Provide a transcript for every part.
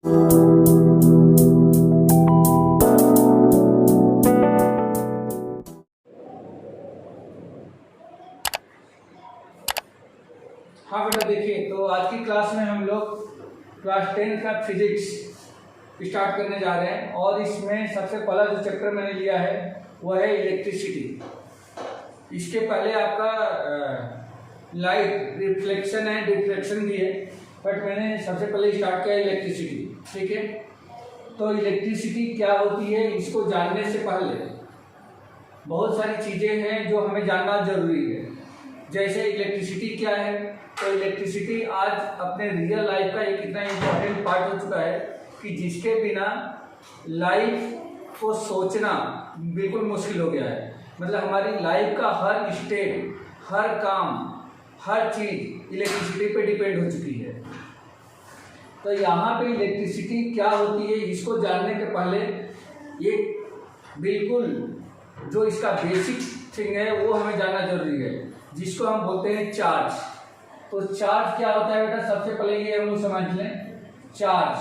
हाँ बेटा, देखिए तो आज की क्लास में हम लोग क्लास 10 का फिजिक्स स्टार्ट करने जा रहे हैं और इसमें सबसे पहला जो चैप्टर मैंने लिया है वह है इलेक्ट्रिसिटी। इसके पहले आपका लाइट रिफ्लेक्शन है, डिफ्लेक्शन भी है, बट मैंने सबसे पहले स्टार्ट किया इलेक्ट्रिसिटी। ठीक है, तो इलेक्ट्रिसिटी क्या होती है इसको जानने से पहले बहुत सारी चीज़ें हैं जो हमें जानना जरूरी है। जैसे इलेक्ट्रिसिटी क्या है, तो इलेक्ट्रिसिटी आज अपने रियल लाइफ का एक इतना इम्पोर्टेंट पार्ट हो चुका है कि जिसके बिना लाइफ को सोचना बिल्कुल मुश्किल हो गया है। मतलब हमारी लाइफ का हर स्टेप, हर काम, हर चीज़ इलेक्ट्रिसिटी पे डिपेंड हो चुकी है। तो यहाँ पे इलेक्ट्रिसिटी क्या होती है इसको जानने के पहले ये बिल्कुल जो इसका बेसिक थिंग है वो हमें जानना जरूरी है, जिसको हम बोलते हैं चार्ज। तो चार्ज क्या होता है बेटा, सबसे पहले ये हम लोग समझ लें। चार्ज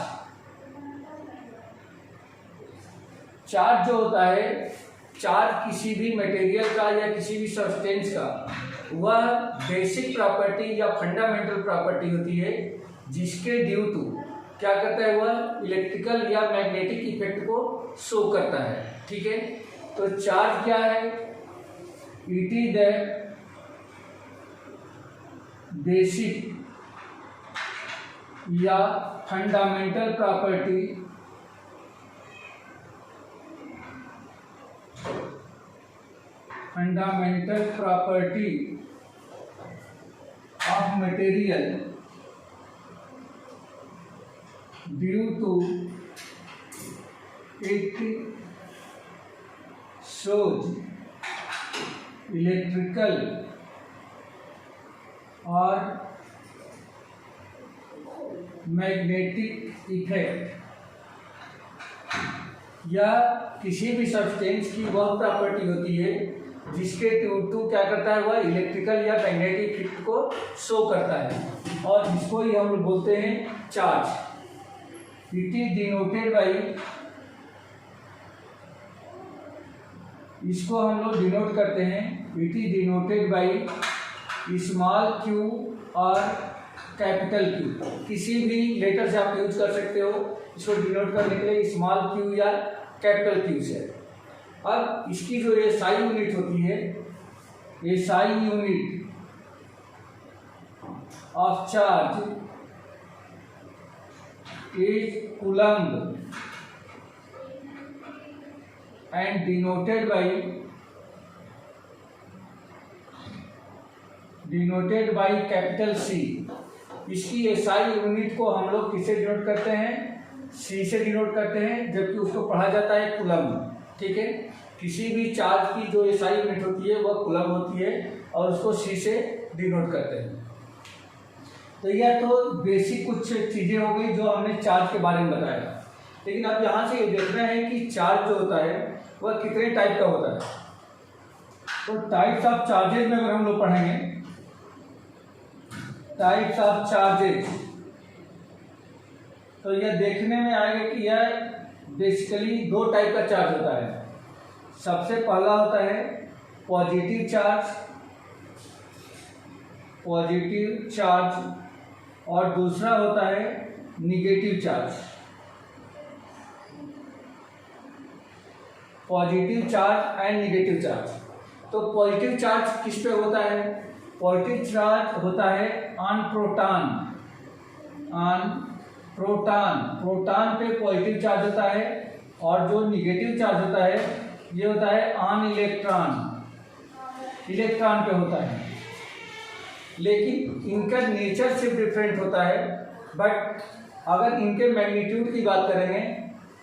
जो होता है, चार्ज किसी भी मटेरियल का या किसी भी सब्सटेंस का वह बेसिक प्रॉपर्टी या फंडामेंटल प्रॉपर्टी होती है जिसके ड्यू टू क्या करता है, वह इलेक्ट्रिकल या मैग्नेटिक इफेक्ट को शो करता है। ठीक है, तो चार्ज क्या है, इट इज द बेसिक या fundamental property of material due to it shows electrical और मैग्नेटिक इफेक्ट, या किसी भी सब्सटेंस की वह प्रॉपर्टी होती है जिसके ड्यू टू क्या करता है, वह इलेक्ट्रिकल या मैग्नेटिक इफेक्ट को शो करता है और जिसको ही हम बोलते हैं charge. It is denoted by, इसको हम लोग डिनोट करते हैं, it is denoted by small Q और कैपिटल क्यू। किसी भी लेटर से आप यूज कर सकते हो इसको डिनोट करने के लिए, स्मॉल क्यू या कैपिटल क्यू से। अब इसकी जो ये SI यूनिट होती है, ये SI unit of charge is coulomb and denoted by capital C। इसकी SI यूनिट को हम लोग किससे डिनोट करते हैं, C से डिनोट करते हैं, जबकि उसको पढ़ा जाता है कूलम्ब। ठीक है, किसी भी चार्ज की जो SI यूनिट होती है वह कूलम्ब होती है और उसको C से डिनोट करते हैं। तो यह तो बेसिक कुछ चीज़ें हो गई जो हमने चार्ज के बारे में बताया। लेकिन अब यहाँ से ये देखना है कि चार्ज जो होता है वह कितने टाइप का होता है। तो टाइप्स ऑफ चार्जेज में अगर हम लोग पढ़ेंगे, टाइप्स ऑफ चार्जेज, तो यह देखने में आएगा कि यह बेसिकली दो टाइप का चार्ज होता है। सबसे पहला होता है पॉजिटिव चार्ज और दूसरा होता है negative charge. Positive charge and negative charge. तो पॉजिटिव चार्ज किस पे होता है, पॉजिटिव चार्ज होता है ऑन प्रोटॉन पे पॉजिटिव चार्ज होता है, और जो निगेटिव चार्ज होता है ये होता है ऑन इलेक्ट्रॉन पे होता है। लेकिन इनका नेचर सिर्फ डिफरेंट होता है, बट अगर इनके मैग्नीट्यूड की बात करेंगे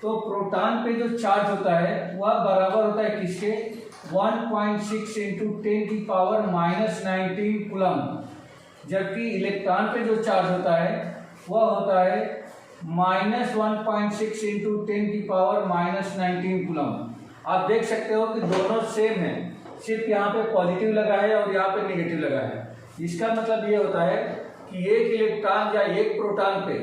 तो प्रोटॉन पे जो चार्ज होता है वह बराबर होता है किसके, 1.6 इंटू 10⁻⁻19 कूलम्ब, जबकि इलेक्ट्रॉन पे जो चार्ज होता है वह होता है -1.6 इंटू 10⁻⁻19 कूलम्ब। आप देख सकते हो कि दोनों सेम है, सिर्फ यहाँ पे पॉजिटिव लगा है और यहाँ पे नेगेटिव लगा है। इसका मतलब ये होता है कि एक इलेक्ट्रॉन या एक प्रोटॉन पे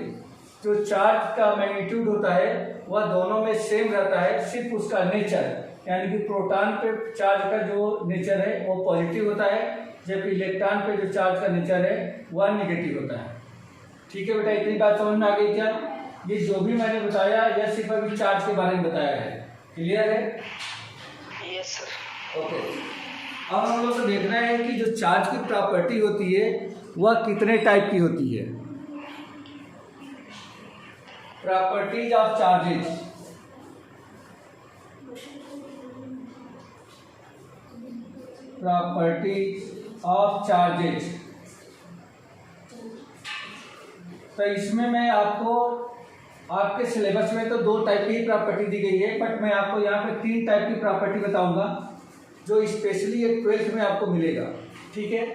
जो चार्ज का मैग्नीट्यूड होता है वह दोनों में सेम रहता है, सिर्फ उसका नेचर, यानी कि प्रोटॉन पे चार्ज का जो नेचर है वो पॉजिटिव होता है, जबकि इलेक्ट्रॉन पे जो चार्ज का नेचर है वह नेगेटिव होता है। ठीक है बेटा, इतनी बात समझ में आ गई क्या? ये जो भी मैंने बताया यह सिर्फ अभी चार्ज के बारे में बताया है। क्लियर है? Yes sir. ओके, अब हम लोग को देखना है कि जो चार्ज की प्रॉपर्टी होती है वह कितने टाइप की होती है। Properties of charges. Properties of charges, तो इसमें मैं आपको, आपके सिलेबस में तो 2 टाइप की प्रॉपर्टी दी गई है, बट मैं आपको यहाँ पे 3 टाइप की प्रॉपर्टी बताऊंगा जो स्पेशली एक 12th में आपको मिलेगा। ठीक है,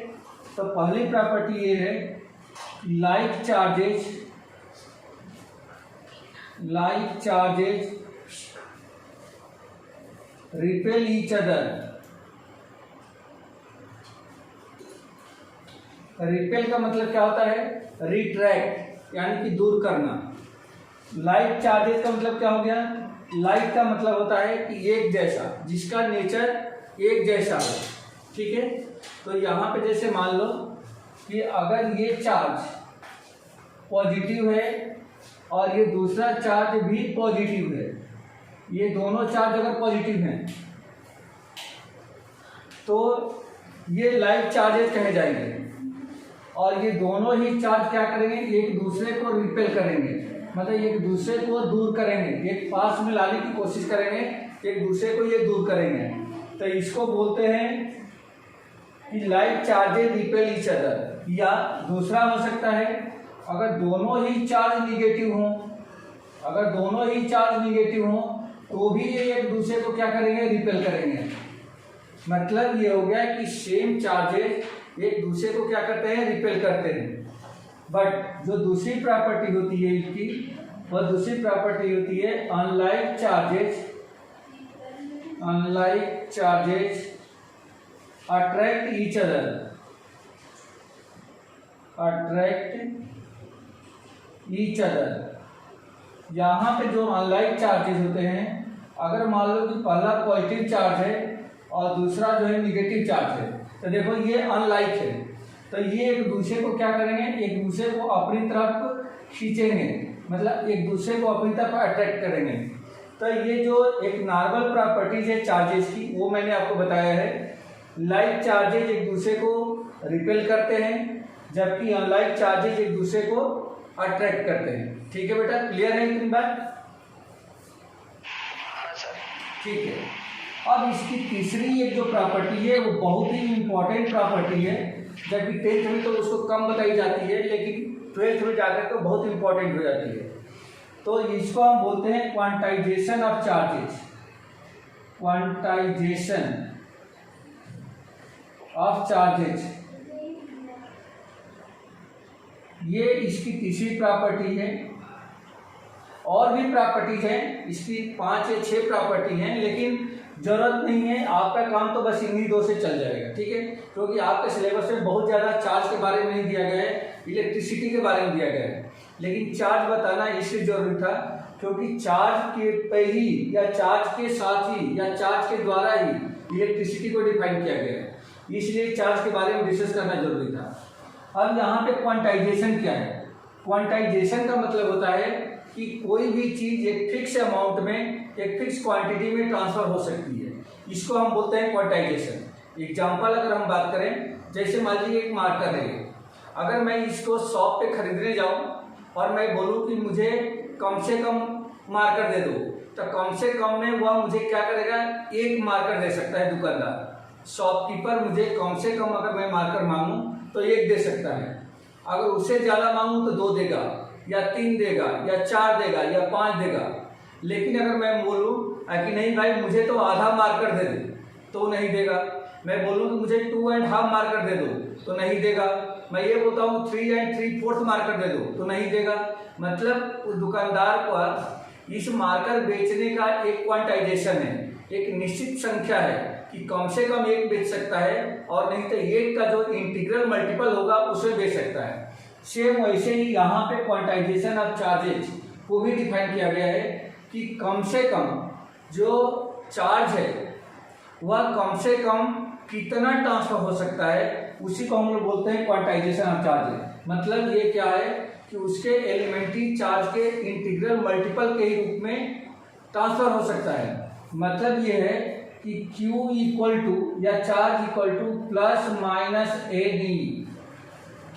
तो पहली प्रॉपर्टी ये है, like charges repel each other. Repel का मतलब क्या होता है? रिट्रैक्ट, यानी कि दूर करना। लाइक चार्जेस का मतलब क्या हो गया? लाइक का मतलब होता है कि एक जैसा, जिसका नेचर एक जैसा हो। ठीक है, तो यहाँ पे जैसे मान लो कि अगर ये चार्ज पॉजिटिव है और ये दूसरा चार्ज भी पॉजिटिव है, ये दोनों चार्ज अगर पॉजिटिव हैं तो ये लाइक चार्जेस कहे जाएंगे, और ये दोनों ही चार्ज क्या करेंगे? एक दूसरे को रिपेल करेंगे, मतलब एक दूसरे को दूर करेंगे, एक पास में लाने की कोशिश करेंगे, एक दूसरे को ये दूर करेंगे। तो इसको बोलते हैं कि like charges repel each other. या दूसरा हो सकता है, अगर दोनों ही चार्ज निगेटिव हों, अगर दोनों ही चार्ज निगेटिव हों तो भी ये एक दूसरे को क्या करेंगे? रिपेल करेंगे। मतलब ये हो गया कि सेम चार्जेस एक दूसरे को क्या करते हैं? रिपेल करते हैं। बट जो दूसरी प्रॉपर्टी होती है इसकी, वह दूसरी प्रॉपर्टी होती है unlike charges attract each other. यहाँ पे जो अनलाइक चार्जेस होते हैं, अगर मान लो कि पहला पॉजिटिव चार्ज है और दूसरा जो है निगेटिव चार्ज है, तो देखो ये अनलाइक है, तो ये एक दूसरे को क्या करेंगे? एक दूसरे को अपनी तरफ खींचेंगे, मतलब एक दूसरे को अपनी तरफ अट्रैक्ट करेंगे। तो ये जो एक नॉर्मल प्रॉपर्टीज है चार्जेस की, वो मैंने आपको बताया है। लाइक चार्जेज एक दूसरे को रिपेल करते हैं, जबकि अनलाइक चार्जेज एक दूसरे को अट्रैक्ट करते हैं। ठीक है बेटा, क्लियर है इतनी बात? ठीक है, अब इसकी तीसरी एक जो प्रॉपर्टी है वो बहुत ही इंपॉर्टेंट प्रॉपर्टी है, जबकि 10th में तो उसको कम बताई जाती है, लेकिन 12th में जाकर तो बहुत इंपॉर्टेंट हो जाती है। तो इसको हम बोलते हैं quantization of charges. Quantization of charges, ये इसकी तीसरी प्रॉपर्टी है। और भी प्रॉपर्टीज हैं, इसकी 5 या 6 प्रॉपर्टी हैं, लेकिन जरूरत नहीं है, आपका काम तो बस इन्हीं 2 से चल जाएगा। ठीक है, क्योंकि आपके सिलेबस में बहुत ज़्यादा चार्ज के बारे में नहीं दिया गया है, इलेक्ट्रिसिटी के बारे में दिया गया है, लेकिन चार्ज बताना इसलिए जरूरी था क्योंकि चार्ज के पे ही या चार्ज के साथ ही या चार्ज के द्वारा ही इलेक्ट्रिसिटी को डिफाइन किया गया है, इसलिए चार्ज के बारे में डिस्कस करना जरूरी था। अब यहाँ पे क्वांटाइजेशन क्या है? क्वांटाइजेशन का मतलब होता है कि कोई भी चीज एक फिक्स अमाउंट में, एक फिक्स क्वांटिटी में ट्रांसफर हो सकती है, इसको हम बोलते हैं क्वांटाइजेशन। एग्जांपल अगर हम बात करें, जैसे मान लीजिए एक मार्कर है, अगर मैं इसको शॉप पे खरीदने जाऊं और मैं बोलूं कि मुझे कम से कम मार्कर दे दो, तो कम से कम में वह मुझे क्या करेगा? एक मार्कर दे सकता है दुकानदार। शॉपकीपर मुझे कम से कम अगर मैं मार्कर मांगूं तो 1 दे सकता है, अगर उससे ज़्यादा मांगूं तो 2 देगा, या 3 देगा, या 4 देगा, या 5 देगा। लेकिन अगर मैं बोलूं कि नहीं भाई मुझे तो आधा मार्कर दे दो, तो नहीं देगा। मैं बोलूं कि मुझे 2.5 मार्कर दे दो, तो नहीं देगा। मैं ये बोलता हूँ 3 3/4 मार्कर दे दो, तो नहीं देगा। मतलब उस दुकानदार का इस मार्कर बेचने का एक क्वांटाइजेशन है, एक निश्चित संख्या है कि कम से कम 1 बेच सकता है, और नहीं तो 1 का जो इंटीग्रल मल्टीपल होगा उसे बेच सकता है। सेम वैसे ही यहाँ पे क्वांटाइजेशन ऑफ चार्जेज को भी डिफाइन किया गया है कि कम से कम जो चार्ज है वह कम से कम कितना ट्रांसफर हो सकता है, उसी को हम लोग बोलते हैं क्वांटाइजेशन ऑफ चार्ज। मतलब ये क्या है कि उसके एलिमेंट्री चार्ज के इंटीग्रल मल्टीपल के ही रूप में ट्रांसफर हो सकता है। मतलब ये है कि Q इक्वल टू या charge equal to plus minus A D,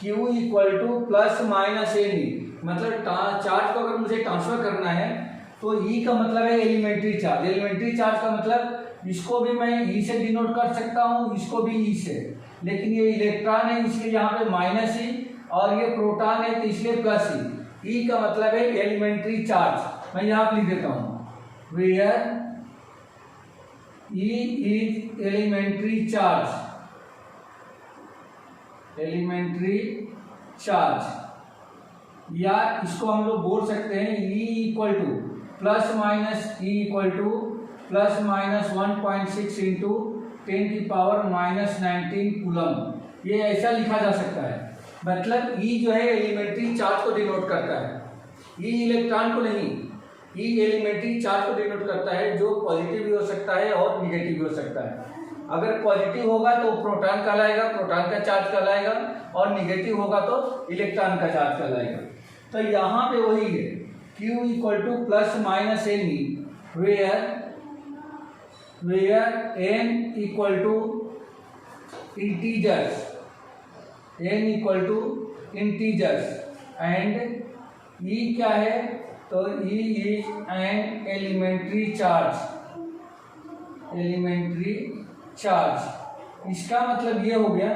Q equal to plus minus A D. मतलब चार्ज को अगर मुझे ट्रांसफर करना है तो E का मतलब है एलिमेंट्री चार्ज। एलिमेंट्री चार्ज का मतलब इसको भी मैं E से डिनोट कर सकता हूँ, इसको भी E से, लेकिन ये इलेक्ट्रॉन है इसलिए यहाँ पे माइनस E और ये प्रोटॉन है तो इसलिए प्लस E। E का मतलब है एलिमेंट्री चार्ज। मैं यहाँ पे लिख देता हूँ, where E is elementary charge, elementary charge. या इसको हम लोग बोल सकते हैं E equal to plus minus E equal to plus minus 1.6 into 10 की पावर माइनस 19 कूलम। ये ऐसा लिखा जा सकता है। मतलब E जो है एलिमेंट्री चार्ज को डिनोट करता है, E इलेक्ट्रॉन को नहीं। E एलिमेंट्री चार्ज को डिनोट करता है जो पॉजिटिव भी हो सकता है और निगेटिव भी हो सकता है। अगर पॉजिटिव होगा तो प्रोटॉन कहलाएगा, प्रोटॉन का चार्ज कहलाएगा, और निगेटिव होगा तो इलेक्ट्रॉन का चार्ज कहलाएगा। तो यहाँ पे वही है Q equal to plus minus N E, where n equal to integers, n equal to integers and E क्या है तो E is an elementary charge, elementary charge। इसका मतलब ये हो गया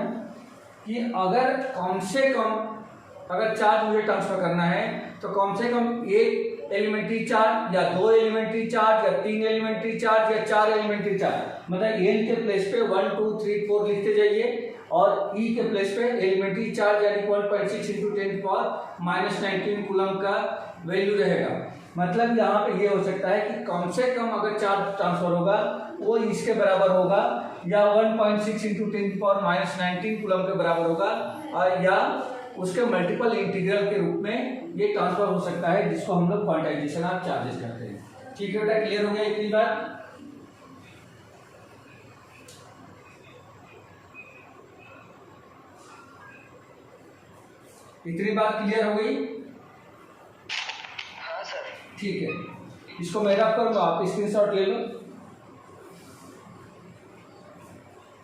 कि अगर कम से कम अगर चार्ज मुझे ट्रांसफर करना है तो कम से कम एक एलिमेंट्री चार्ज या दो एलिमेंट्री चार्ज या तीन एलिमेंट्री चार्ज या चार एलिमेंट्री चार्ज, मतलब एन के प्लेस पे 1 2 3 4 लिखते जाइए और ई के प्लेस पे एलिमेंट्री चार्ज यानी 1.6 इंटू 10 की पावर माइनस 19 कूलम का वैल्यू रहेगा। मतलब यहाँ पे ये हो सकता है कि कम से कम अगर चार्ज ट्रांसफर होगा वो इसके बराबर होगा या 1.6 इंटू 10 की पावर माइनस 19 कूलम के बराबर होगा, और या उसके मल्टीपल इंटीग्रल के रूप में ये ट्रांसफर हो सकता है, जिसको हम लोग क्वांटाइजेशन ऑफ चार्जेस कहते हैं। ठीक है बेटा, क्लियर हो गया इतनी बात? इतनी बात क्लियर हो गई? हाँ सर। ठीक है, इसको मैं रब करूंगा, आप स्क्रीनशॉट ले लो।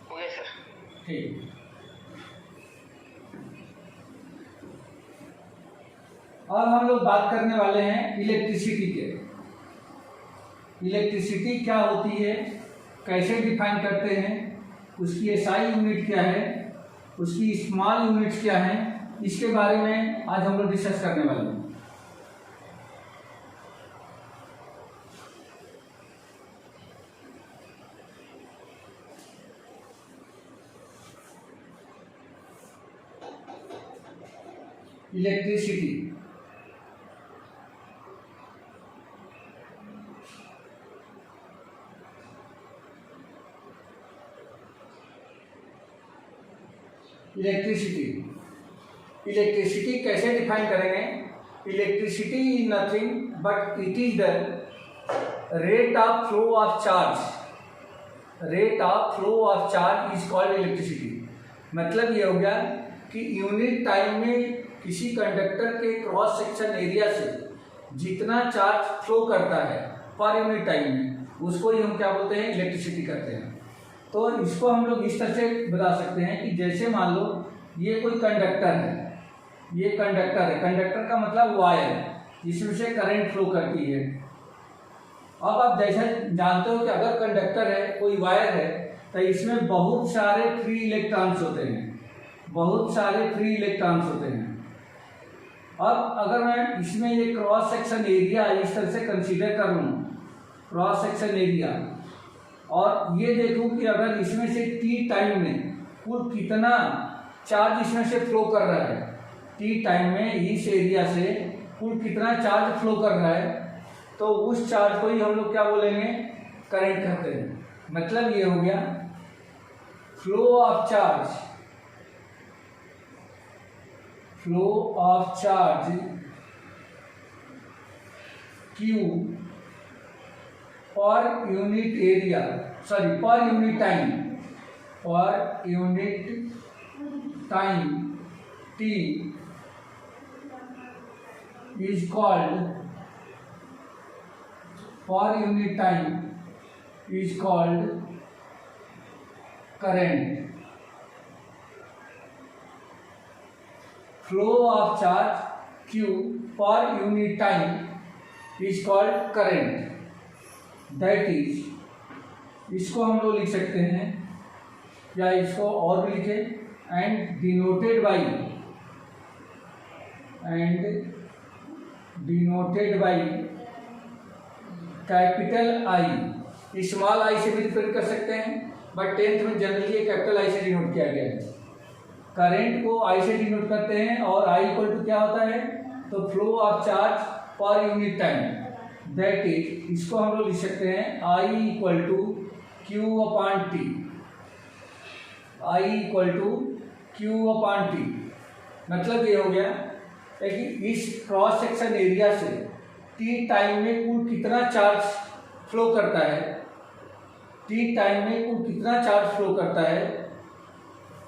Okay sir. ठीक। अब हम लोग बात करने वाले हैं इलेक्ट्रिसिटी के। इलेक्ट्रिसिटी क्या होती है, कैसे डिफाइन करते हैं, उसकी एसआई यूनिट क्या है, उसकी स्मॉल यूनिट्स क्या है, इसके बारे में आज हम लोग डिस्कस करने वाले हैं। इलेक्ट्रिसिटी इलेक्ट्रिसिटी कैसे डिफाइन करेंगे? Electricity is nothing but it is the rate of flow of charge. Rate of flow of charge is called electricity. मतलब ये हो गया कि यूनिट टाइम में किसी कंडक्टर के क्रॉस सेक्शन एरिया से जितना चार्ज फ्लो करता है पर यूनिट टाइम में, उसको ही हम क्या बोलते हैं, इलेक्ट्रिसिटी करते हैं। तो इसको हम लोग इस तरह से बता सकते हैं कि जैसे मान लो ये कोई कंडक्टर है, ये कंडक्टर है, कंडक्टर का मतलब वायर जिसमें से करंट फ्लो करती है। अब आप जैसे जानते हो कि अगर कंडक्टर है, कोई वायर है, तो इसमें बहुत सारे फ्री इलेक्ट्रॉन्स होते हैं, बहुत सारे फ्री इलेक्ट्रॉन्स होते हैं। अब अगर मैं इसमें ये क्रॉस सेक्शन एरिया इस तरह से कंसीडर कर लूँ, क्रॉस सेक्शन एरिया, और ये देखूं कि अगर इसमें से टी टाइम में कुल कितना चार्ज इसमें से फ्लो कर रहा है, टी टाइम में इस एरिया से कुल कितना चार्ज फ्लो कर रहा है, तो उस चार्ज को ही हम लोग क्या बोलेंगे, करंट कहते हैं। मतलब ये हो गया flow of charge, flow of charge Q per unit area, sorry पर यूनिट टाइम, पर unit time T is called, per unit time is called current. Flow of charge Q per unit time is called current. That is, इसको हम लोग लिख सकते हैं या इसको और भी लिखें, and denoted by capital I, small I से भी रिप्रेजेंट कर सकते हैं, बट 10th में जनरली ये कैपिटल आई से डिनोट किया गया है। करंट को आई से डिनोट करते हैं और आई इक्वल टू क्या होता है, तो flow of charge per unit time, that is, इसको हम लोग लिख सकते हैं I equal to Q upon T, I equal to Q upon T. मतलब ये हो गया है कि इस क्रॉस सेक्शन एरिया से टी टाइम में कुल कितना चार्ज फ्लो करता है, टी टाइम में कुल कितना चार्ज फ्लो करता है,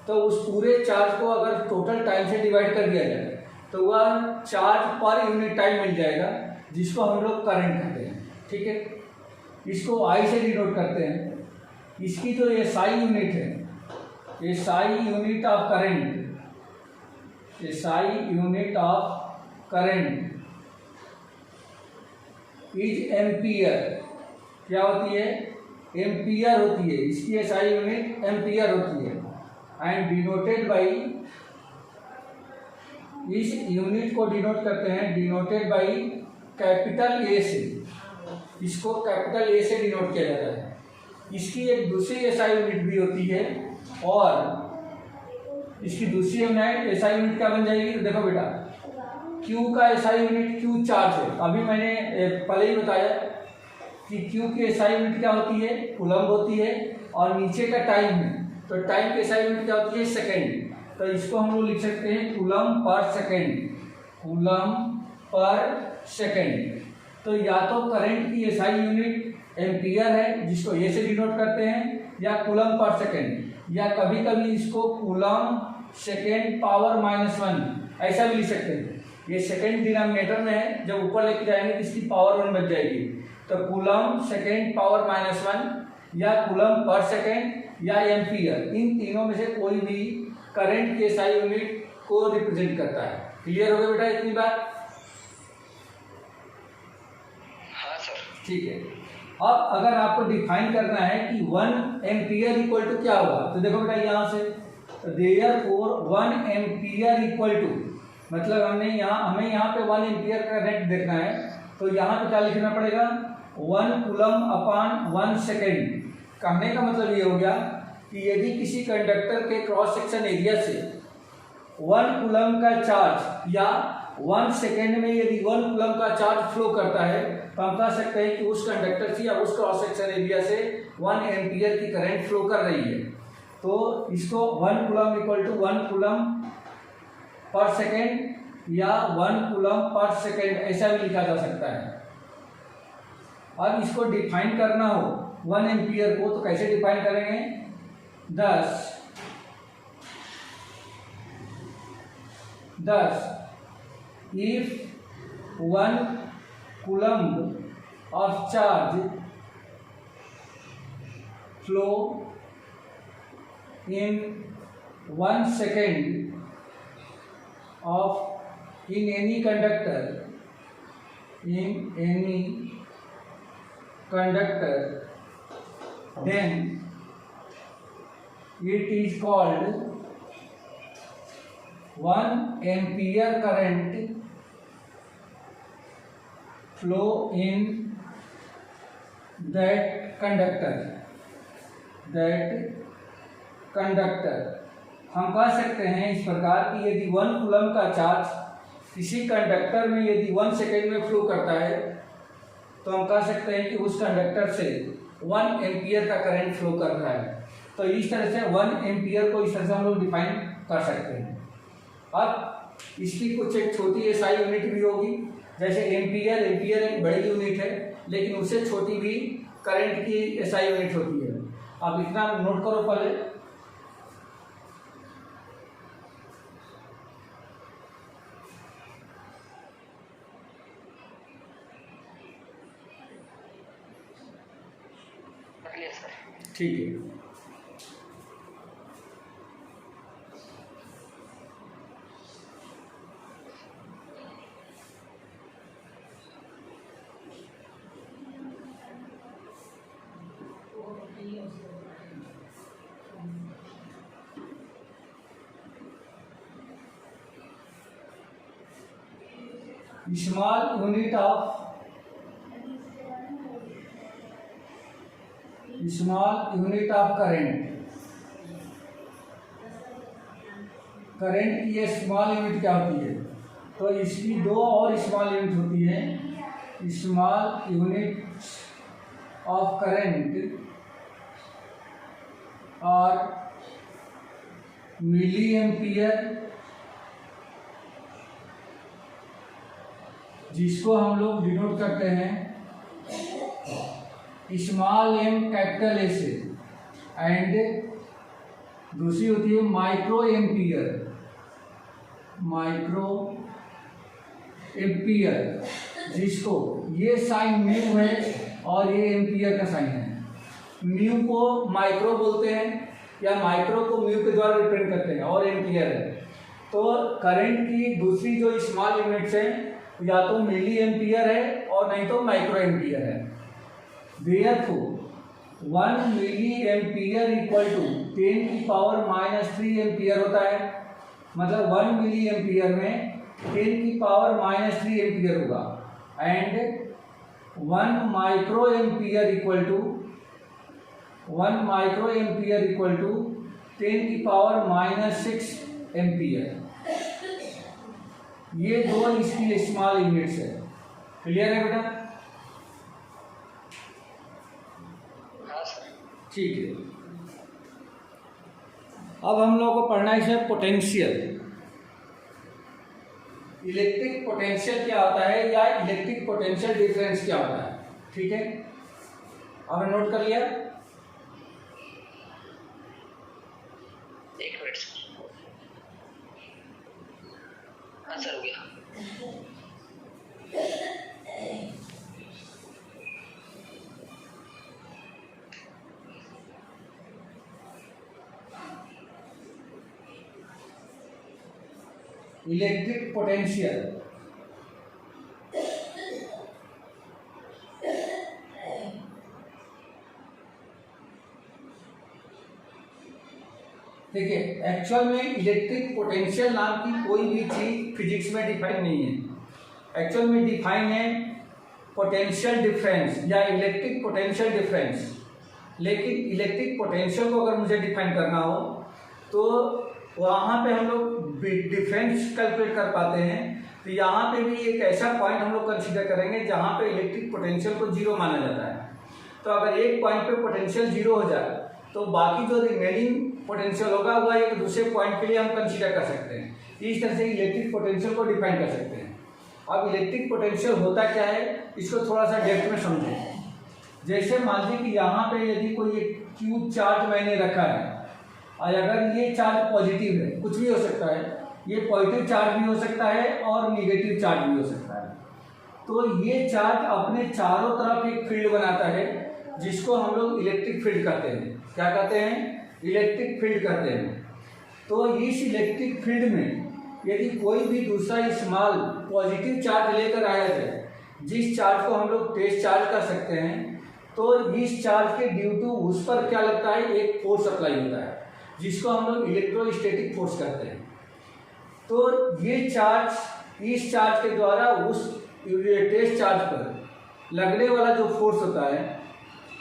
तो उस पूरे चार्ज को अगर टोटल टाइम से डिवाइड कर दिया जाए तो वह चार्ज पर यूनिट टाइम मिल जाएगा, जिसको हम लोग करंट कहते हैं। ठीक है, इसको आई से डिनोट करते हैं। इसकी जो ये साई यूनिट है, ये साई यूनिट ऑफ करंट, ये Sai unit of current is ampere. क्या होती है, एम्पियर होती है, इसकी एसआई यूनिट एम्पियर होती है, एंड डिनोटेड बाई, इस यूनिट को डिनोट करते हैं डिनोटेड बाई कैपिटल ए से, इसको कैपिटल ए से डिनोट किया जाता है। इसकी एक दूसरी एसआई यूनिट भी होती है, और इसकी दूसरी एसआई यूनिट क्या बन जाएगी, तो देखो बेटा, Q का एसआई यूनिट Q चार्ज है। अभी मैंने पहले ही बताया कि Q की एसआई यूनिट क्या होती है, कूलम्ब होती है, और नीचे का टाइम है, तो टाइम की एसआई यूनिट क्या होती है, सेकेंड। तो इसको हम लोग लिख सकते हैं कूलम्ब पर सेकेंड, कूलम्ब पर सेकेंड। तो या तो करंट की एसआई यूनिट एम्पियर है, जिसको ए से डिनोट करते हैं, या कूलम्ब पर सेकेंड, या कभी कभी इसको कूलम्ब सेकेंड पावर -1 ऐसा भी लिख सकते हैं। ये सेकेंड डिनोमिनेटर में है, जब ऊपर लेके जाएंगे तो इसकी पावर 1 बच जाएगी। तो कूलम्ब सेकेंड पावर -1 या कूलम्ब पर सेकेंड या एम्पियर, इन तीनों में से कोई भी करंट के एसआई यूनिट को रिप्रेजेंट करता है। क्लियर हो गया बेटा इतनी बात? हाँ सर। ठीक है, अब अगर आपको डिफाइन करना है कि 1 एम्पियर इक्वल टू क्या होगा, तो देखो बेटा यहाँ से, देयरफॉर 1 एम्पियर इक्वल टू, मतलब हमें यहाँ पे 1 एम्पियर का रेट देखना है, तो यहाँ पे क्या लिखना पड़ेगा, 1 कूलम्ब अपॉन 1 सेकेंड। कहने का मतलब ये हो गया कि यदि किसी कंडक्टर के क्रॉस सेक्शन एरिया से 1 कूलम्ब का चार्ज या 1 सेकेंड में यदि 1 कूलम्ब का चार्ज फ्लो करता है, तो हम कह सकते हैं कि उस कंडक्टर से या उस क्रॉस सेक्शन एरिया से 1 एम्पियर की करंट फ्लो कर रही है। तो इसको 1 कूलम्ब इक्वल टू 1 कूलम्ब पर सेकेंड या 1 कूलम्ब पर सेकेंड ऐसा भी लिखा जा सकता है। अब इसको डिफाइन करना हो 1 एम्पियर को, तो कैसे डिफाइन करेंगे, thus if 1 coulomb of charge flow in 1 second in any conductor, then it is called 1 ampere current flow in that conductor। हम कह सकते हैं इस प्रकार कि यदि 1 कूलम्ब का चार्ज किसी कंडक्टर में यदि 1 सेकेंड में फ्लो करता है, तो हम कह सकते हैं कि उस कंडक्टर से 1 एम्पियर का करंट फ्लो कर रहा है। तो इस तरह से 1 एम्पियर को इस तरह से हम लोग डिफाइन कर सकते हैं। अब इसकी कुछ एक छोटी एसआई यूनिट भी होगी, जैसे एम्पियर। एम्पियर एक बड़ी यूनिट है, लेकिन उससे छोटी भी करंट की एसआई यूनिट होती है। आप इतना नोट करो पहले। ठीक है। स्मॉल यूनिट ऑफ करंट की ये स्मॉल यूनिट क्या होती है? तो इसकी दो और स्मॉल यूनिट होती है। स्मॉल यूनिट ऑफ करंट और मिली एम्पियर, जिसको हम लोग डिनोट करते हैं स्मॉल एम कैपिटल ए से, एंड दूसरी होती है माइक्रो एम्पियर, जिसको ये साइन म्यू है और ये एम्पियर का साइन है। म्यू को माइक्रो बोलते हैं या माइक्रो को म्यू के द्वारा रिप्रेजेंट करते हैं, और एम्पियर है। तो करंट की दूसरी जो स्मॉल यूनिट्स है या तो मिली एम्पियर है और नहीं तो माइक्रो एम्पियर है। Therefore 1 milli ampere equal to 10⁻³ ampere होता है। मतलब 1 मिली एम्पियर में 10⁻³ एम्पियर होगा, and 1 micro ampere equal to 10⁻6 ampere. ये दो इसकी स्मॉल यूनिट्स है। क्लियर है बेटा? हाँ सर। ठीक है। अब हम लोगों को पढ़ना है इसमें पोटेंशियल। इलेक्ट्रिक पोटेंशियल क्या होता है या इलेक्ट्रिक पोटेंशियल डिफरेंस क्या होता है। ठीक है, आपने नोट कर लिया? एक मिनट सर। हाँ सर, हो गया। इलेक्ट्रिक पोटेंशियल देखिए, एक्चुअल में इलेक्ट्रिक पोटेंशियल नाम की कोई भी चीज फिजिक्स में डिफाइन नहीं है। एक्चुअल में डिफाइन है पोटेंशियल डिफरेंस या इलेक्ट्रिक पोटेंशियल डिफरेंस। लेकिन इलेक्ट्रिक पोटेंशियल को अगर मुझे डिफाइन करना हो तो वहाँ पे हम लोग डिफरेंस कैलकुलेट कर पाते हैं। तो यहाँ पे भी एक ऐसा पॉइंट हम लोग कंसीडर करेंगे जहाँ पे इलेक्ट्रिक पोटेंशियल को जीरो माना जाता है। तो अगर एक पॉइंट पे पोटेंशियल जीरो हो जाए तो बाकी जो रिमेनिंग पोटेंशियल होगा वह एक दूसरे पॉइंट के लिए हम कंसीडर कर सकते हैं। इस तरह से इलेक्ट्रिक पोटेंशियल को डिफाइन कर सकते हैं। अब इलेक्ट्रिक पोटेंशियल होता क्या है, इसको थोड़ा सा डेप्थ में समझें। जैसे मान लीजिए कि यहाँ पे यदि कोई एक क्यूब चार्ज मैंने रखा है और अगर ये चार्ज पॉजिटिव है, कुछ भी हो सकता है, ये पॉजिटिव चार्ज भी हो सकता है और निगेटिव चार्ज भी हो सकता है। तो ये चार्ज अपने चारों तरफ एक फील्ड बनाता है जिसको हम लोग इलेक्ट्रिक फील्ड कहते हैं। क्या कहते हैं? इलेक्ट्रिक फील्ड कहते हैं। तो इस इलेक्ट्रिक फील्ड में यदि कोई भी दूसरा स्मॉल पॉजिटिव चार्ज लेकर आया जाए, जिस चार्ज को हम लोग टेस्ट चार्ज कर सकते हैं, तो इस चार्ज के ड्यू टू उस पर क्या लगता है, एक फोर्स अप्लाई होता है जिसको हम लोग इलेक्ट्रोस्टैटिक फोर्स कहते हैं। तो ये चार्ज इस चार्ज के द्वारा उस टेस्ट चार्ज पर लगने वाला जो फोर्स होता है,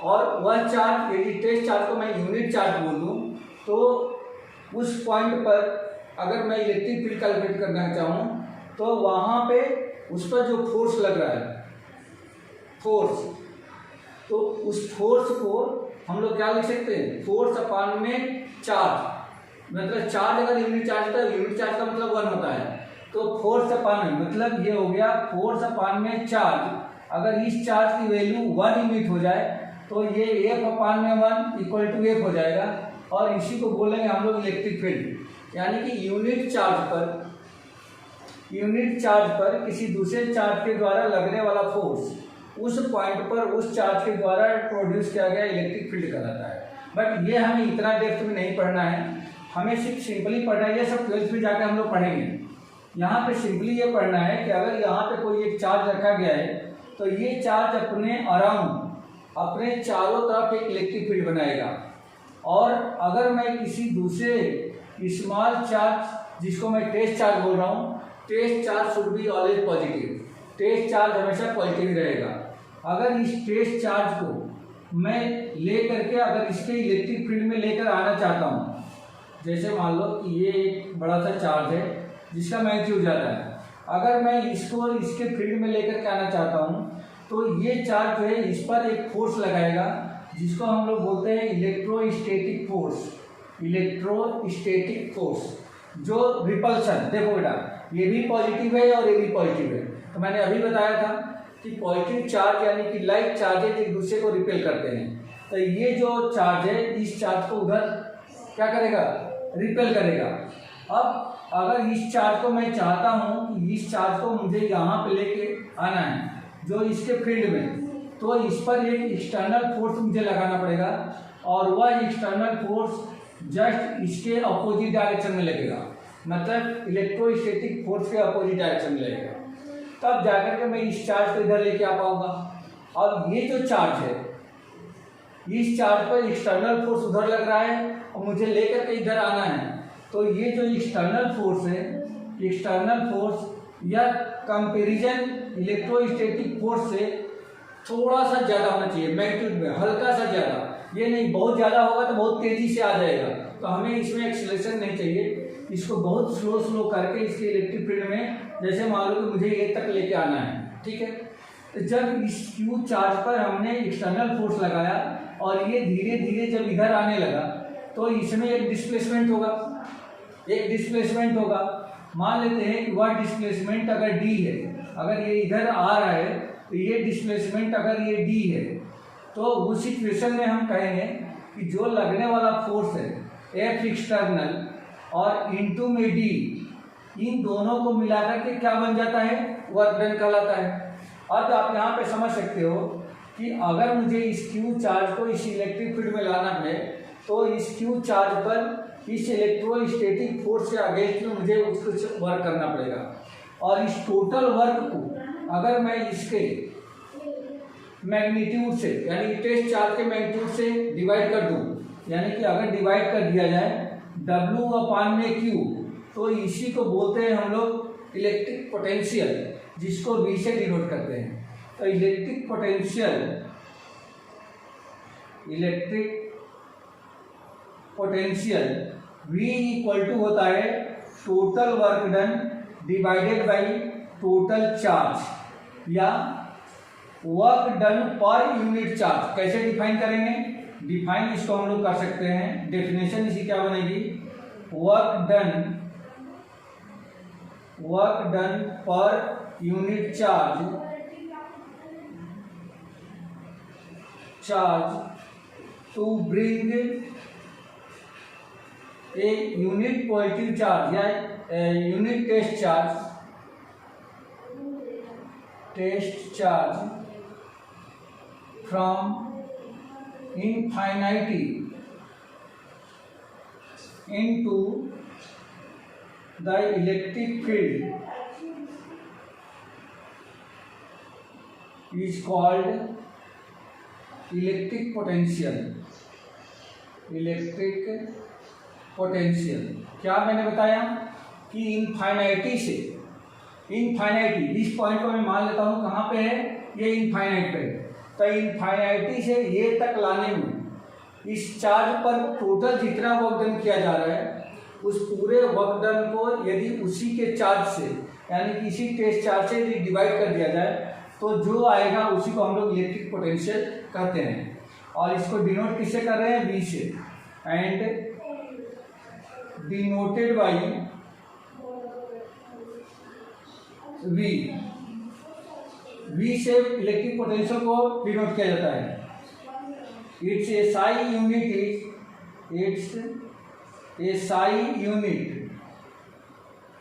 और वह चार्ज यदि टेस्ट चार्ज को मैं यूनिट चार्ज बोल दूँ तो उस पॉइंट पर अगर मैं इलेक्ट्रिक फील्ड कैलकुलेट करना चाहूँ तो वहाँ पे उस पर जो फोर्स लग रहा है, फोर्स, तो उस फोर्स को हम लोग क्या लिख सकते हैं, फोर्स अपान में चार्ज। मतलब चार्ज अगर यूनिट चार्ज होता है, यूनिट चार्ज का मतलब 1 होता है, तो फोर्स अपान में, मतलब ये हो गया फोर्स अपान में चार्ज। अगर इस चार्ज की वैल्यू 1 यूनिट हो जाए तो ये F अपान में 1 इक्वल टू F हो जाएगा, और इसी को बोलेंगे हम लोग इलेक्ट्रिक फील्ड। यानी कि यूनिट चार्ज पर किसी दूसरे चार्ज के द्वारा लगने वाला फोर्स उस पॉइंट पर उस चार्ज के द्वारा प्रोड्यूस किया गया इलेक्ट्रिक फील्ड कहलाता है। बट ये हमें इतना डेप्थ में नहीं पढ़ना है, हमें सिर्फ सिंपली पढ़ना है, ये सब 12th में जाकर हम लोग पढ़ेंगे। यहाँ पे सिंपली ये पढ़ना है कि अगर यहाँ पे कोई एक चार्ज रखा गया है तो ये चार्ज अपने अराउंड, अपने चारों तरफ एक इलेक्ट्रिक फील्ड बनाएगा। और अगर मैं किसी दूसरे स्मॉल चार्ज, जिसको मैं टेस्ट चार्ज बोल रहा हूँ, test charge should be always positive, test charge हमेशा पॉजिटिव रहेगा। अगर इस टेस्ट चार्ज को मैं ले करके अगर इसके इलेक्ट्रिक फील्ड में लेकर आना चाहता हूँ, जैसे मान लो कि ये एक बड़ा सा चार्ज है जिसका मैग्नीट्यूड ज़्यादा है, अगर मैं इसको इसके फील्ड में लेकर के आना चाहता हूँ तो ये चार्ज जो है इस पर एक फोर्स लगाएगा जिसको हम लोग बोलते हैं इलेक्ट्रोस्टैटिक फोर्स, जो रिपल्सन। देखो बेटा, ये भी पॉजिटिव है और ये भी पॉजिटिव है, तो मैंने अभी बताया था कि पॉजिटिव चार्ज यानी कि लाइक चार्जेज एक दूसरे को रिपेल करते हैं। तो ये जो चार्ज है इस चार्ज को उधर क्या करेगा, रिपेल करेगा। अब अगर इस चार्ज को मैं चाहता हूँ कि इस चार्ज को मुझे यहाँ पे लेके आना है जो इसके फील्ड में, तो इस पर एक एक्सटर्नल फोर्स मुझे लगाना पड़ेगा, और वह एक्सटर्नल फोर्स जस्ट इसके अपोजिट डायरेक्शन में लगेगा, मतलब इलेक्ट्रोस्टैटिक फोर्स के अपोजिट डायरेक्शन में लगेगा, तब जाकर के मैं इस चार्ज को इधर लेके आ पाऊंगा। अब ये जो चार्ज है, इस चार्ज पर एक्सटर्नल फोर्स उधर लग रहा है और मुझे लेकर के इधर आना है, तो ये जो एक्सटर्नल फोर्स है, एक्सटर्नल फोर्स या कंपैरिजन इलेक्ट्रोस्टैटिक फोर्स से थोड़ा सा ज़्यादा होना चाहिए मैग्नीट्यूड में, हल्का सा ज़्यादा, ये नहीं बहुत ज़्यादा होगा तो बहुत तेज़ी से आ जाएगा, तो हमें इसमें एक्सेलरेशन नहीं चाहिए, इसको बहुत स्लो करके इसके इलेक्ट्रिक फील्ड में, जैसे मान लो कि मुझे ये तक लेके आना है, ठीक है। तो जब इस क्यू चार्ज पर हमने एक्सटर्नल फोर्स लगाया और ये धीरे धीरे जब इधर आने लगा तो इसमें एक डिस्प्लेसमेंट होगा, मान लेते हैं कि वह डिस्प्लेसमेंट अगर डी है, अगर ये इधर आ रहा है तो ये डिस्प्लेसमेंट अगर ये डी है, तो उस सिचुएशन में हम कहेंगे कि जो लगने वाला फोर्स है एफ एक्सटर्नल और इनटू में डी, इन दोनों को मिलाकर के क्या बन जाता है, वर्क डन कहलाता है। अब आप यहाँ पे समझ सकते हो कि अगर मुझे इस क्यू चार्ज को इस इलेक्ट्रिक फील्ड में लाना है तो इस क्यू चार्ज पर इस इलेक्ट्रोस्टैटिक फोर्स के अगेंस्ट में मुझे कुछ वर्क करना पड़ेगा, और इस टोटल वर्क को अगर मैं इसके मैग्नीट्यूड से यानी टेस्ट चार्ज के मैग्नीट्यूड से डिवाइड कर दूं, यानी कि अगर डिवाइड कर दिया जाए W अपान में Q, तो इसी को बोलते हैं हम लोग इलेक्ट्रिक पोटेंशियल, जिसको V से डिनोट करते हैं। तो electric potential V equal to होता है total work done divided by total charge या work done per unit charge. कैसे डिफाइन करेंगे, डिफाइन इसको हम लोग कर सकते हैं, डेफिनेशन इसी क्या बनेगी, work done per unit charge to bring a unit positive charge या unit test charge from infinity into the electric field is called electric potential। क्या मैंने बताया कि इनफाइनाइटी से, इनफाइनाइटी इस पॉइंट को मैं मान लेता हूँ कहाँ पे है, ये इनफाइनाइट पे है, तो इनफाइनाइटी से ये तक लाने में इस चार्ज पर टोटल जितना वर्क डन किया जा रहा है उस पूरे वर्क डन को यदि उसी के चार्ज से यानी कि इसी टेस्ट चार्ज से यदि डिवाइड कर दिया जाए तो जो आएगा उसी को हम लोग इलेक्ट्रिक पोटेंशियल कहते हैं, और इसको डिनोट किससे कर रहे हैं, V से, and denoted by V, V से इलेक्ट्रिक पोटेंशियल को डिनोट किया जाता है। Its SI unit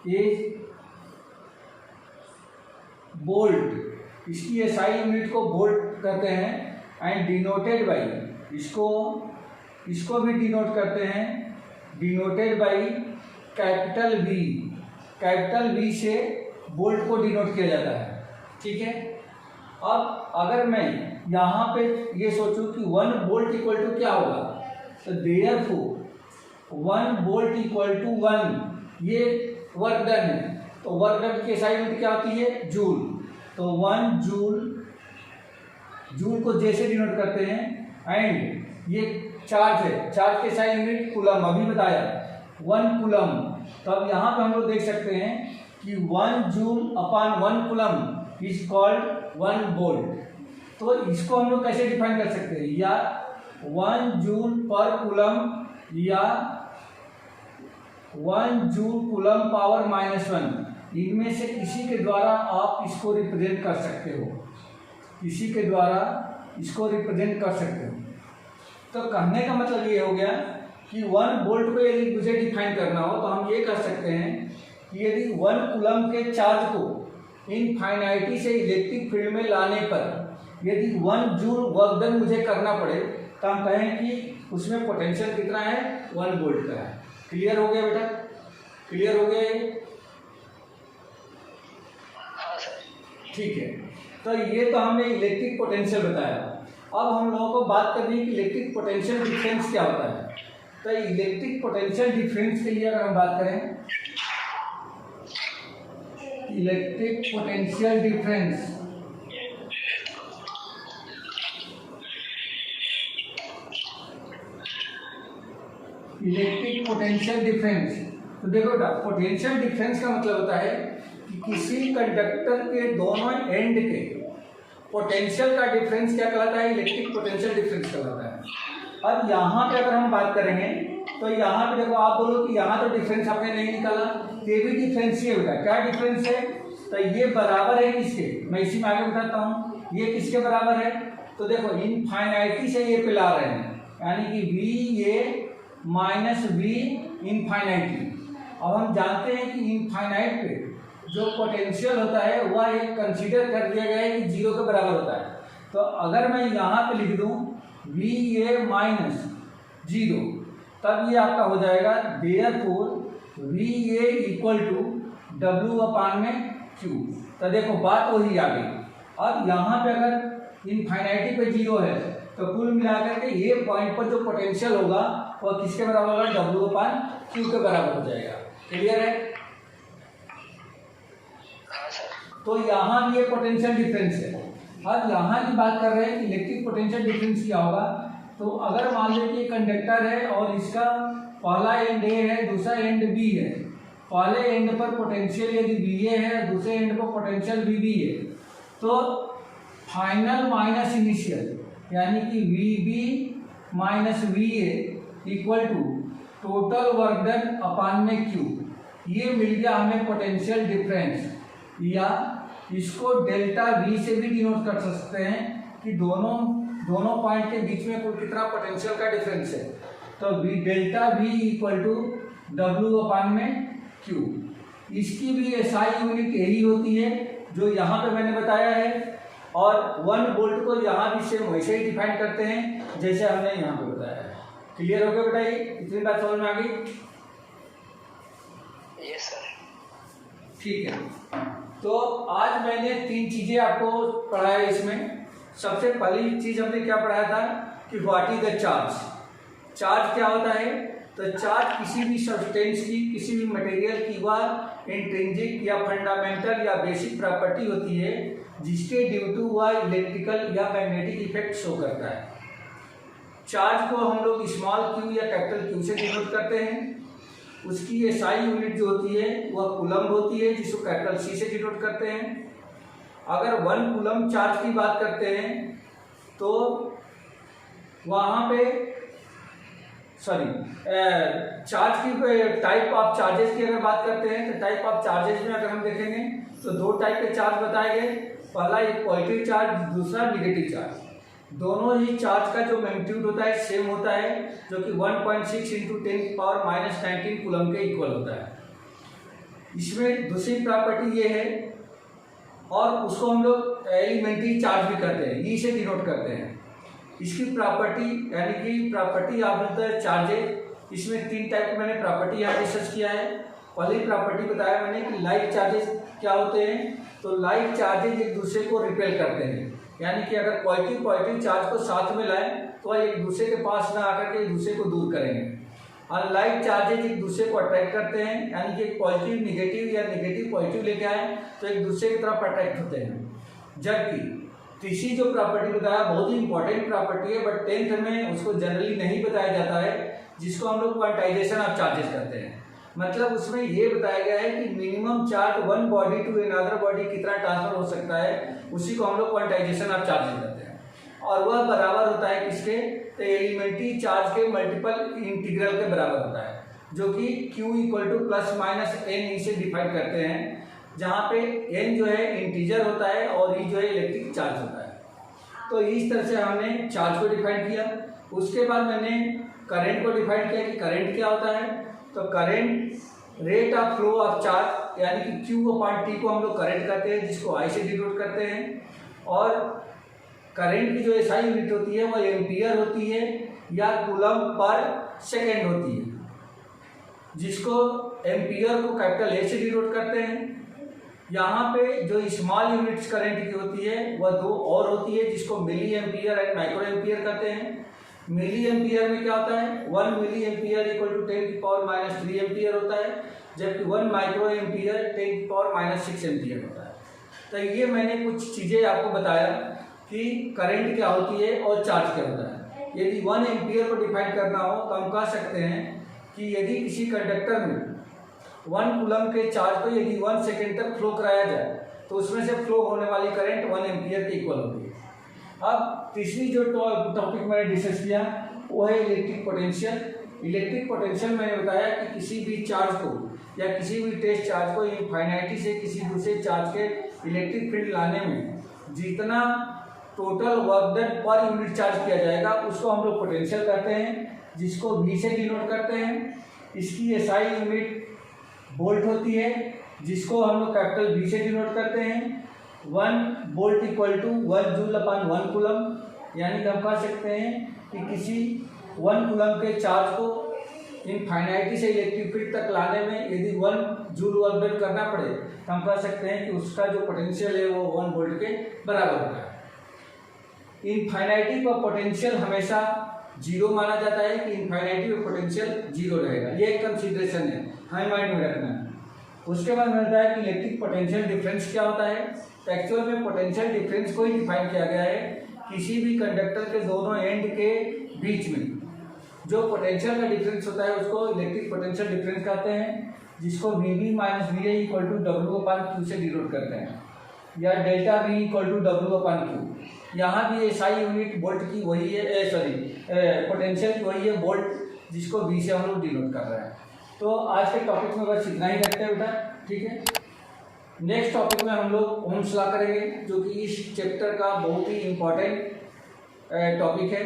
is volt. इसकी एसआई यूनिट को वोल्ट कहते हैं। एंड डिनोटेड बाई, इसको भी डिनोट करते हैं, denoted by capital V. Capital V से वोल्ट को डिनोट किया जाता है। ठीक है। अब अगर मैं यहाँ पे ये सोचूं कि 1 वोल्ट इक्वल टू क्या होगा, तो देयरफॉर 1 वोल्ट इक्वल टू 1, ये वर्क डन है। तो वर्क डन की एसआई यूनिट क्या होती है, जूल। तो 1 जूल को जे से डिनोट करते हैं। एंड ये चार्ज है, चार्ज के एसआई यूनिट कूलम, अभी बताया 1 कूलम। तो अब यहाँ पे हम लोग देख सकते हैं कि 1 joule upon 1 coulomb is called 1 volt. तो इसको हम लोग कैसे डिफाइन कर सकते हैं, या 1 जूल पर कूलम या 1 जूल कूलम पावर -1, इनमें से किसी के द्वारा आप इसको रिप्रेजेंट कर सकते हो, किसी के द्वारा इसको रिप्रेजेंट कर सकते हो। तो कहने का मतलब ये हो गया कि 1 वोल्ट को यदि मुझे डिफाइन करना हो तो हम ये कह सकते हैं कि यदि 1 कूलम के चार्ज को इनफाइनाइटी से इलेक्ट्रिक फील्ड में लाने पर यदि 1 जूल वर्क डन मुझे करना पड़े, तो हम कहें कि उसमें पोटेंशियल कितना है, 1 वोल्ट का है। क्लियर हो गया बेटा, क्लियर हो गया ये? हाँ सर। ठीक है। तो ये तो हमने इलेक्ट्रिक पोटेंशियल बताया। अब हम लोगों को बात करनी है कि इलेक्ट्रिक पोटेंशियल डिफरेंस क्या होता है। तो इलेक्ट्रिक पोटेंशियल डिफरेंस के लिए अगर हम बात करें, electric potential difference, electric potential difference, तो देखो बेटा, पोटेंशियल डिफरेंस का मतलब होता है कि किसी कंडक्टर के दोनों एंड के पोटेंशियल का डिफरेंस क्या कहलाता है, इलेक्ट्रिक पोटेंशियल डिफरेंस कहलाता है। अब यहाँ पे अगर हम बात करेंगे तो यहाँ पे देखो, आप बोलो कि यहाँ तो डिफरेंस आपने नहीं निकाला, ये भी डिफरेंस ही होगा। क्या डिफरेंस है, तो ये बराबर है किसके, मैं इसी में आगे बताता हूँ, ये किसके बराबर है। तो देखो इनफाइनाइटी से ये पिला रहे हैं, यानी कि वी ए माइनस वी इनफाइनाइटी। अब हम जानते हैं कि इनफाइनाइट पे जो पोटेंशियल होता है वह एक कंसीडर कर दिया गया है कि 0 के बराबर होता है। तो अगर मैं यहाँ पे लिख दूँ वी ए माइनस 0, तब ये आपका हो जाएगा therefore V A equal to W upon में क्यू। तो देखो बात वही आ गई। अब यहाँ पे अगर इनफाइनाइटी पे 0 है तो कुल मिलाकर के ये पॉइंट पर जो पोटेंशियल होगा वह किसके बराबर होगा, डब्ल्यू अपान क्यू के बराबर हो जाएगा। क्लियर है? हाँ सर। तो यहाँ भी ये पोटेंशियल डिफरेंस है। अब यहाँ की बात कर रहे हैं कि इलेक्ट्रिक पोटेंशियल डिफरेंस क्या होगा। तो अगर मान लीजिए कि कंडक्टर है और इसका पहला एंड ए है, दूसरा एंड बी है। पहले एंड पर पोटेंशियल यदि बी ए है, दूसरे एंड पर पोटेंशियल बी बी है, तो फाइनल माइनस इनिशियल यानी कि V B minus V A equal to total work done upon में क्यू। ये मिल गया हमें पोटेंशियल डिफरेंस, या इसको डेल्टा वी से भी डिनोट कर सकते हैं कि दोनों पॉइंट के बीच में कुल कितना पोटेंशियल का डिफरेंस है। तो V delta V equal to W upon में क्यू। इसकी भी एसआई यूनिट यही होती है जो यहाँ पे मैंने बताया है, और 1 वोल्ट को यहाँ भी सेम वैसे ही डिफाइन करते हैं जैसे हमने यहाँ पे बताया है। क्लियर हो गया बेटा, ये इतनी बात समझ में आ गई? Yes sir. ठीक है। तो आज मैंने 3 चीजें आपको पढ़ाया इसमें। सबसे पहली चीज हमने क्या पढ़ाया था कि what is the charge. Charge क्या होता है, तो चार्ज किसी भी सब्सटेंस की, किसी भी मटेरियल की वह इंट्रिंसिक या फंडामेंटल या बेसिक प्रॉपर्टी होती है जिसके ड्यू टू वह इलेक्ट्रिकल या मैग्नेटिक इफेक्ट शो करता है। चार्ज को हम लोग स्मॉल क्यू या कैपिटल क्यू से डिनोट करते हैं। उसकी एसआई यूनिट जो होती है वह कूलम्ब होती है जिसको कैपिटल सी से डिनोट करते हैं। अगर 1 कूलम्ब चार्ज की बात करते हैं तो वहाँ पे सॉरी चार्ज की टाइप ऑफ चार्जेस की अगर बात करते हैं तो टाइप ऑफ चार्जेस में अगर हम देखेंगे तो दो टाइप के चार्ज बताए गए। पहला एक पॉजिटिव चार्ज, दूसरा निगेटिव चार्ज। दोनों ही चार्ज का जो मैग्नीट्यूड होता है सेम होता है, जो कि 1.6 × 10⁻⁻19 कूलम के इक्वल होता है। इसमें दूसरी प्रॉपर्टी ये है, और उसको हम लोग एलिमेंट्री चार्ज भी करते हैं, ई से डिनोट करते हैं। इसकी प्रॉपर्टी यानी कि प्रॉपर्टी ऑफ द चार्जेस, इसमें तीन टाइप की मैंने प्रॉपर्टी यहाँ डिस्कस किया है। पहली प्रॉपर्टी बताया मैंने कि लाइक चार्जेस क्या होते हैं, तो लाइक चार्जेस एक दूसरे को रिपेल करते हैं, यानी कि अगर पॉजिटिव चार्ज को साथ में लाएं तो वह एक दूसरे के पास ना आकर के एक दूसरे को दूर करेंगे। और लाइक चार्जेज एक दूसरे को अट्रैक्ट करते हैं, यानी कि एक पॉजिटिव निगेटिव या निगेटिव पॉजिटिव लेके आए तो एक दूसरे की तरफ अट्रैक्ट होते हैं। जबकि तीसरी जो प्रॉपर्टी बताया बहुत ही इंपॉर्टेंट प्रॉपर्टी है, बट 10th में उसको जनरली नहीं बताया जाता है, जिसको हम लोग क्वांटाइजेशन ऑफ चार्जेस करते हैं। मतलब उसमें ये बताया गया है कि minimum charge one body to another body कितना ट्रांसफर हो सकता है, उसी को हम लोग क्वांटाइजेशन ऑफ चार्जेस करते हैं। और वह बराबर होता है किसके, तो एलिमेंट्री चार्ज के मल्टीपल इंटीग्रल के बराबर होता है, जो कि Q ± n से डिफाइन करते हैं, जहाँ पे n जो है इंटीजर होता है और E जो है इलेक्ट्रिक चार्ज होता है। तो इस तरह से हमने चार्ज को डिफाइन किया। उसके बाद मैंने करंट को डिफाइन किया कि करंट क्या होता है। तो current rate of flow of charge, यानी कि Q/T को हम लोग करंट कहते हैं, जिसको I से डिनोट करते हैं। और करंट की जो SI यूनिट होती है वह एम्पियर होती है या कूलम पर सेकेंड होती है, जिसको एम्पियर को कैपिटल A से डिनोट करते हैं। यहाँ पे जो स्मॉल यूनिट्स करंट की होती है वह दो और होती है, जिसको milli ampere and micro ampere कहते हैं। मिली एम्पियर में क्या होता है, 1 मिली एम्पियर = 10⁻³ एम्पियर होता है, जबकि 1 माइक्रो एम्पियर 10⁻6 एम्पियर होता है। तो ये मैंने कुछ चीज़ें आपको बताया कि करंट क्या होती है और चार्ज क्या होता है। यदि 1 एम्पियर को डिफाइन करना हो तो हम कह सकते हैं कि यदि किसी कंडक्टर में 1 कूलम के चार्ज को यदि 1 सेकेंड तक फ्लो कराया जाए तो उसमें से फ्लो होने वाली करंट 1 एम्पियर के इक्वल होती है। अब तीसरी जो टॉपिक मैंने डिस्कस किया वो है इलेक्ट्रिक पोटेंशियल। इलेक्ट्रिक पोटेंशियल मैंने बताया कि किसी भी चार्ज को या किसी भी टेस्ट चार्ज को इनफाइनाइटी से किसी दूसरे चार्ज के इलेक्ट्रिक फील्ड लाने में जितना total work done per unit charge किया जाएगा उसको हम लोग पोटेंशियल कहते हैं, जिसको V से डिनोट करते हैं। इसकी SI यूनिट वोल्ट होती है, जिसको हम लोग कैपिटल V से डिनोट करते हैं। 1 वोल्ट = 1 जूल/1 कूलम, यानी कि हम कह सकते हैं कि किसी 1 कूलम के चार्ज को इनफाइनाइटी से इलेक्ट्रिक फील्ड तक लाने में यदि 1 जूल वर्क डन करना पड़े तो हम कह सकते हैं कि उसका जो पोटेंशियल है वो 1 वोल्ट के बराबर होता है। इनफाइनाइटी पर पोटेंशियल हमेशा 0 माना जाता है कि इनफाइनाइटी में पोटेंशियल 0 रहेगा, ये एक कंसीडरेशन है, हमें माइंड में रखना है। उसके बाद मिलता है कि इलेक्ट्रिक पोटेंशियल डिफरेंस क्या होता है। तो एक्चुअल में पोटेंशियल डिफरेंस को ही डिफाइन किया गया है किसी भी कंडक्टर के दोनों एंड के बीच में जो पोटेंशियल का डिफरेंस होता है उसको इलेक्ट्रिक पोटेंशियल डिफरेंस कहते हैं, जिसको VB - VA = W/Q से डिनोट करते हैं, या डेल्टा V = W/Q। यहाँ भी SI यूनिट वोल्ट की वही है, पोटेंशियल की वही है वोल्ट, जिसको V से हम लोग डिनोट कर रहे हैं। तो आज के टॉपिक में बस इतना ही रखते हैं बेटा, ठीक है। नेक्स्ट टॉपिक में हम लोग ओम्स लॉ करेंगे, जो कि इस चैप्टर का बहुत ही इम्पोर्टेंट टॉपिक है।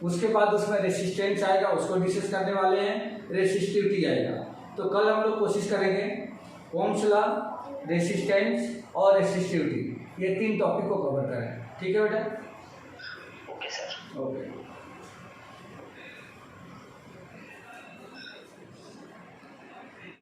उसके बाद उसमें रेसिस्टेंस आएगा, उसको डिस्कस करने वाले हैं, रेसिस्टिविटी आएगा। तो कल हम लोग कोशिश करेंगे ओम्स लॉ, रेसिस्टेंस और रेसिस्टिविटी, ये 3 टॉपिक को कवर करें, ठीक है बेटा। Okay sir. ओके।